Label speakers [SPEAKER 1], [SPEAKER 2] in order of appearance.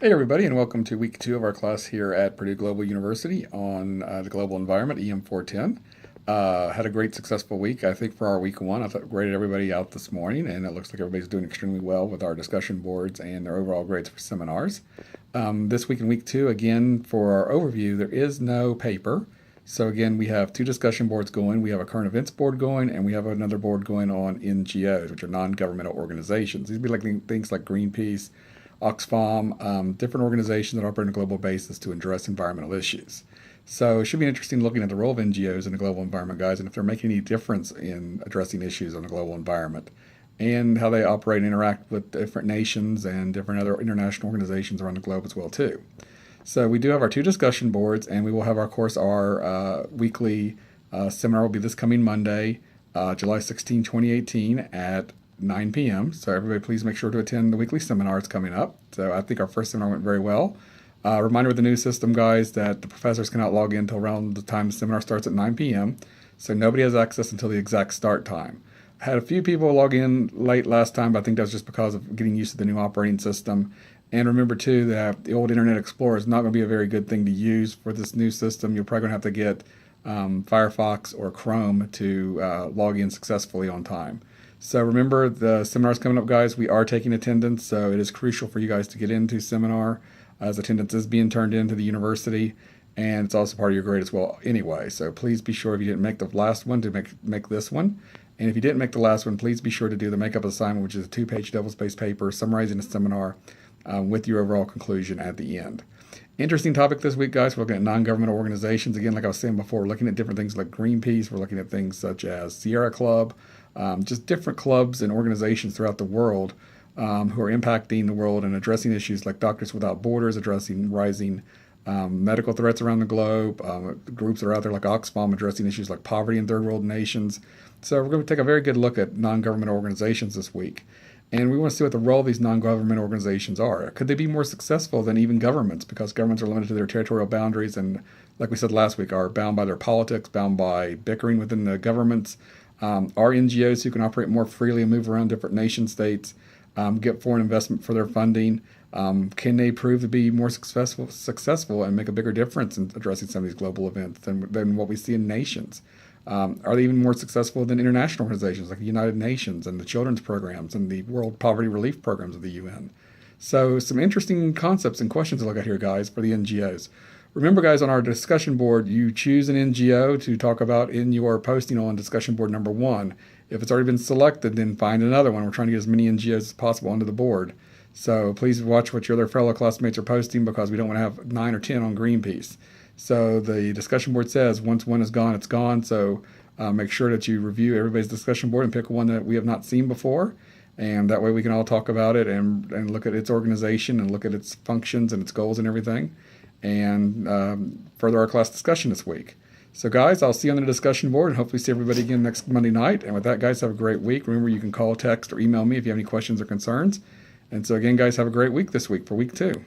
[SPEAKER 1] Hey everybody, and welcome to week 2 of our class here at Purdue Global University on the global environment, EM 410. Had a great successful week, I think, for our week 1. I thought graded everybody out this morning, and it looks like everybody's doing extremely well with our discussion boards and their overall grades for seminars. This week in week 2, again, for our overview, there is no paper. So again, we have 2 discussion boards going. We have a current events board going, and we have another board going on NGOs, which are non-governmental organizations. These would be like things like Greenpeace, Oxfam, different organizations that operate on a global basis to address environmental issues. So it should be interesting looking at the role of NGOs in the global environment, guys, and if they're making any difference in addressing issues on the global environment and how they operate and interact with different nations and different other international organizations around the globe as well, too. So we do have our 2 discussion boards, and we will have, our weekly seminar will be this coming Monday, July 16, 2018 at 9 p.m. So everybody please make sure to attend the weekly seminar. It's coming up. So I think our first seminar went very well. Reminder with the new system, guys, that the professors cannot log in until around the time the seminar starts at 9 p.m. So nobody has access until the exact start time. I had a few people log in late last time, but I think that's just because of getting used to the new operating system. And remember, too, that the old Internet Explorer is not going to be a very good thing to use for this new system. You're probably going to have to get Firefox or Chrome to log in successfully on time. So remember, the seminar's coming up, guys. We are taking attendance, so it is crucial for you guys to get into seminar, as attendance is being turned into the university, and it's also part of your grade as well anyway. So please be sure, if you didn't make the last one, to make this one. And if you didn't make the last one, please be sure to do the makeup assignment, which is a 2-page double-spaced paper summarizing the seminar with your overall conclusion at the end. Interesting topic this week, guys. We're looking at non-governmental organizations. Again, like I was saying before, we're looking at different things like Greenpeace. We're looking at things such as Sierra Club, just different clubs and organizations throughout the world who are impacting the world and addressing issues like Doctors Without Borders, addressing rising medical threats around the globe, groups that are out there like Oxfam addressing issues like poverty in third world nations. So we're going to take a very good look at non-governmental organizations this week. And we want to see what the role of these non-government organizations are. Could they be more successful than even governments? Because governments are limited to their territorial boundaries and, like we said last week, are bound by their politics, bound by bickering within the governments. Are NGOs who can operate more freely and move around different nation states, get foreign investment for their funding? Can they prove to be more successful and make a bigger difference in addressing some of these global events than what we see in nations? Are they even more successful than international organizations like the United Nations and the children's programs and the World Poverty Relief programs of the UN? So some interesting concepts and questions to look at here, guys, for the NGOs. Remember, guys, on our discussion board, you choose an NGO to talk about in your posting on discussion board number 1. If it's already been selected, then find another one. We're trying to get as many NGOs as possible onto the board. So please watch what your other fellow classmates are posting, because we don't want to have 9 or 10 on Greenpeace. So the discussion board says once one is gone, it's gone. So make sure that you review everybody's discussion board and pick one that we have not seen before. And that way we can all talk about it and look at its organization and look at its functions and its goals and everything, and further our class discussion this week. So guys, I'll see you on the discussion board and hopefully see everybody again next Monday night. And with that, guys, have a great week. Remember, you can call, text, or email me if you have any questions or concerns. And so again, guys, have a great week this week for week 2.